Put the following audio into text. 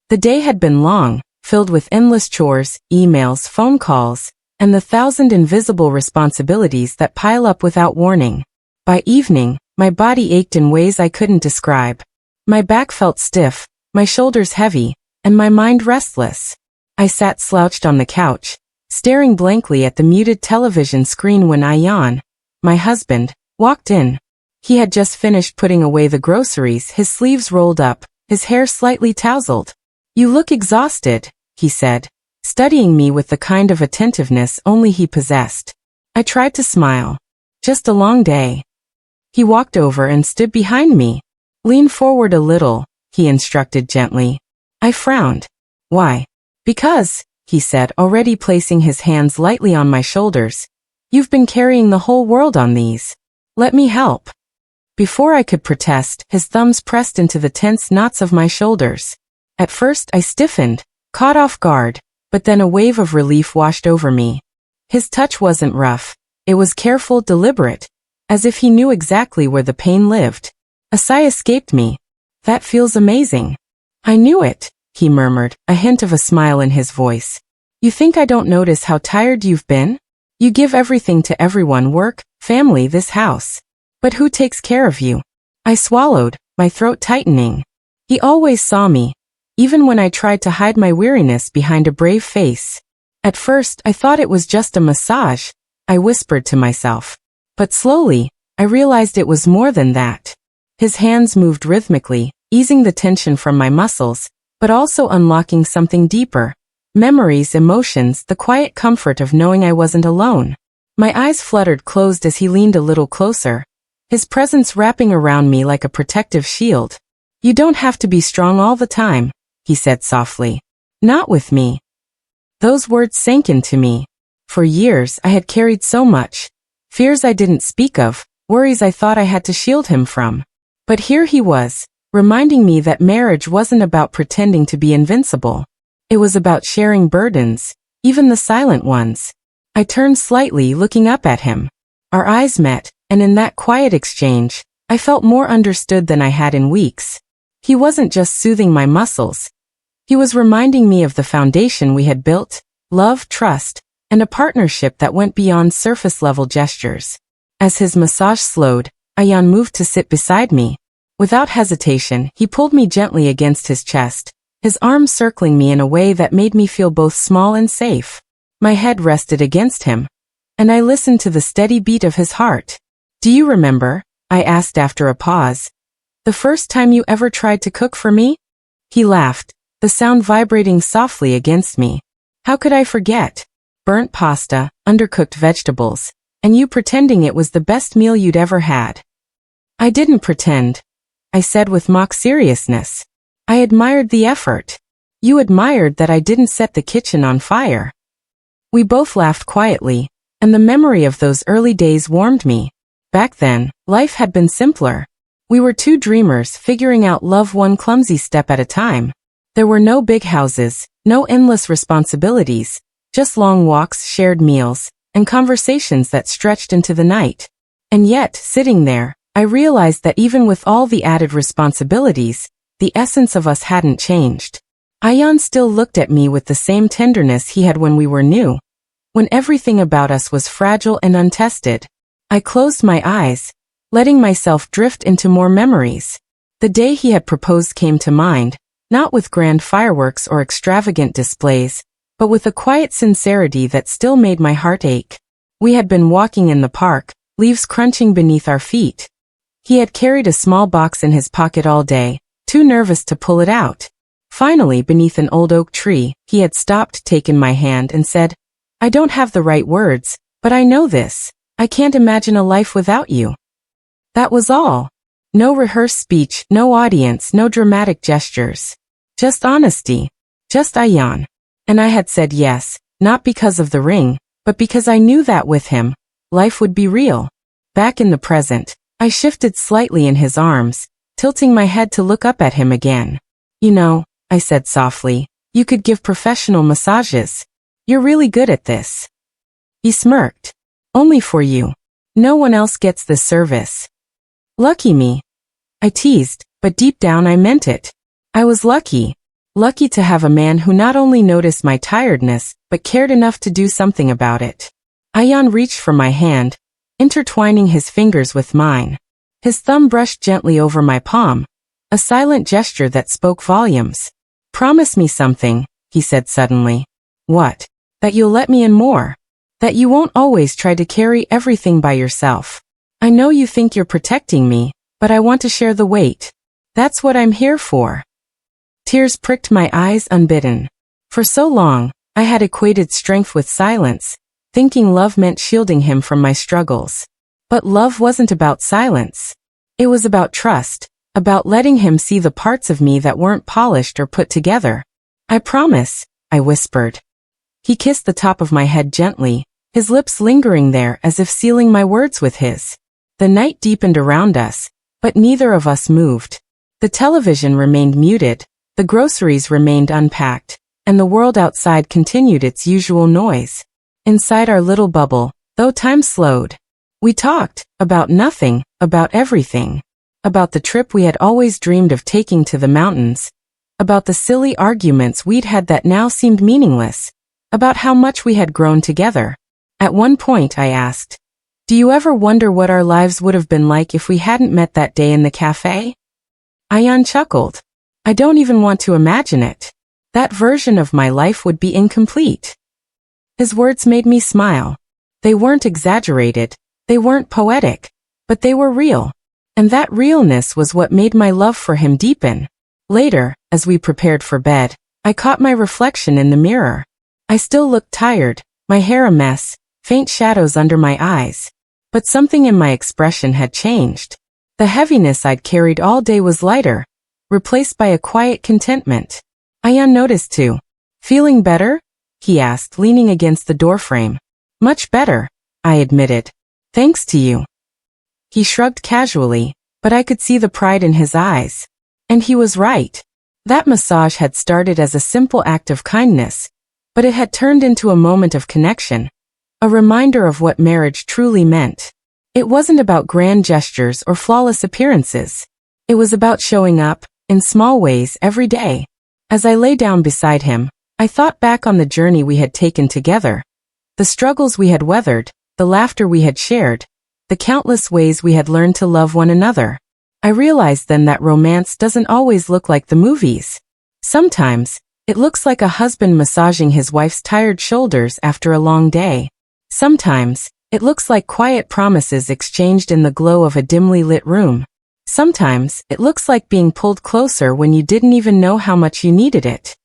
The day had been long, filled with endless chores, emails, phone calls, and the 1,000 invisible responsibilities that pile up without warning. By evening, my body ached in ways I couldn't describe. My back felt stiff, my shoulders heavy, and my mind restless. I sat slouched on the couch, staring blankly at the muted television screen when Ayan, my husband, walked in. He had just finished putting away the groceries, his sleeves rolled up, his hair slightly tousled. "You look exhausted," he said, studying me with the kind of attentiveness only he possessed. I tried to smile. "Just a long day." He walked over and stood behind me. "Lean forward a little," he instructed gently. I frowned. "Why?" "Because," he said, already placing his hands lightly on my shoulders, "you've been carrying the whole world on these. Let me help." Before I could protest, his thumbs pressed into the tense knots of my shoulders. At first I stiffened, caught off guard, but then a wave of relief washed over me. His touch wasn't rough. It was careful, deliberate, as if he knew exactly where the pain lived. A sigh escaped me. "That feels amazing." "I knew it," he murmured, a hint of a smile in his voice. "You think I don't notice how tired you've been? You give everything to everyone, work, family, this house. But who takes care of you?" I swallowed, my throat tightening. He always saw me, even when I tried to hide my weariness behind a brave face. At first, I thought it was just a massage, I whispered to myself. But slowly, I realized it was more than that. His hands moved rhythmically, easing the tension from my muscles, but also unlocking something deeper. Memories, emotions, the quiet comfort of knowing I wasn't alone. My eyes fluttered closed as he leaned a little closer, his presence wrapping around me like a protective shield. "You don't have to be strong all the time," he said softly. "Not with me." Those words sank into me. For years, I had carried so much. Fears I didn't speak of, worries I thought I had to shield him from. But here he was, reminding me that marriage wasn't about pretending to be invincible. It was about sharing burdens, even the silent ones. I turned slightly, looking up at him. Our eyes met, and in that quiet exchange, I felt more understood than I had in weeks. He wasn't just soothing my muscles. He was reminding me of the foundation we had built, love, trust, and a partnership that went beyond surface-level gestures. As his massage slowed, Ayan moved to sit beside me. Without hesitation, he pulled me gently against his chest, his arms circling me in a way that made me feel both small and safe. My head rested against him, and I listened to the steady beat of his heart. "Do you remember?" I asked after a pause. "The first time you ever tried to cook for me?" He laughed, the sound vibrating softly against me. "How could I forget? Burnt pasta, undercooked vegetables, and you pretending it was the best meal you'd ever had." "I didn't pretend," I said with mock seriousness. "I admired the effort. You admired that I didn't set the kitchen on fire." We both laughed quietly, and the memory of those early days warmed me. Back then, life had been simpler. We were two dreamers figuring out love one clumsy step at a time. There were no big houses, no endless responsibilities, just long walks, shared meals, and conversations that stretched into the night. And yet, sitting there, I realized that even with all the added responsibilities, the essence of us hadn't changed. Ayan still looked at me with the same tenderness he had when we were new, when everything about us was fragile and untested. I closed my eyes, letting myself drift into more memories. The day he had proposed came to mind, not with grand fireworks or extravagant displays, but with a quiet sincerity that still made my heart ache. We had been walking in the park, leaves crunching beneath our feet. He had carried a small box in his pocket all day, too nervous to pull it out. Finally, beneath an old oak tree, he had stopped, taken my hand, and said, "I don't have the right words, but I know this. I can't imagine a life without you." That was all. No rehearsed speech, no audience, no dramatic gestures. Just honesty. Just Ayan. And I had said yes, not because of the ring, but because I knew that with him, life would be real. Back in the present, I shifted slightly in his arms, tilting my head to look up at him again. "You know," I said softly, "you could give professional massages. You're really good at this." He smirked. "Only for you. No one else gets this service." "Lucky me," I teased, but deep down I meant it. I was lucky. Lucky to have a man who not only noticed my tiredness, but cared enough to do something about it. Ayan reached for my hand, intertwining his fingers with mine. His thumb brushed gently over my palm, a silent gesture that spoke volumes. "Promise me something," he said suddenly. "What?" "That you'll let me in more. That you won't always try to carry everything by yourself. I know you think you're protecting me, but I want to share the weight. That's what I'm here for." Tears pricked my eyes unbidden. For so long, I had equated strength with silence, thinking love meant shielding him from my struggles. But love wasn't about silence. It was about trust, about letting him see the parts of me that weren't polished or put together. "I promise," I whispered. He kissed the top of my head gently, his lips lingering there as if sealing my words with his. The night deepened around us, but neither of us moved. The television remained muted, the groceries remained unpacked, and the world outside continued its usual noise. Inside our little bubble, though time slowed, we talked about nothing, about everything. About the trip we had always dreamed of taking to the mountains, about the silly arguments we'd had that now seemed meaningless, about how much we had grown together. At one point I asked, "Do you ever wonder what our lives would have been like if we hadn't met that day in the cafe?" Ayan chuckled. "I don't even want to imagine it. That version of my life would be incomplete." His words made me smile. They weren't exaggerated, they weren't poetic, but they were real. And that realness was what made my love for him deepen. Later, as we prepared for bed, I caught my reflection in the mirror. I still looked tired, my hair a mess, faint shadows under my eyes. But something in my expression had changed. The heaviness I'd carried all day was lighter, replaced by a quiet contentment. Ayan noticed too. "Feeling better?" he asked, leaning against the doorframe. "Much better," I admitted. "Thanks to you." He shrugged casually, but I could see the pride in his eyes. And he was right. That massage had started as a simple act of kindness, but it had turned into a moment of connection, a reminder of what marriage truly meant. It wasn't about grand gestures or flawless appearances. It was about showing up, in small ways, every day. As I lay down beside him, I thought back on the journey we had taken together, the struggles we had weathered, the laughter we had shared, the countless ways we had learned to love one another. I realized then that romance doesn't always look like the movies. Sometimes, it looks like a husband massaging his wife's tired shoulders after a long day. Sometimes, it looks like quiet promises exchanged in the glow of a dimly lit room. Sometimes, it looks like being pulled closer when you didn't even know how much you needed it.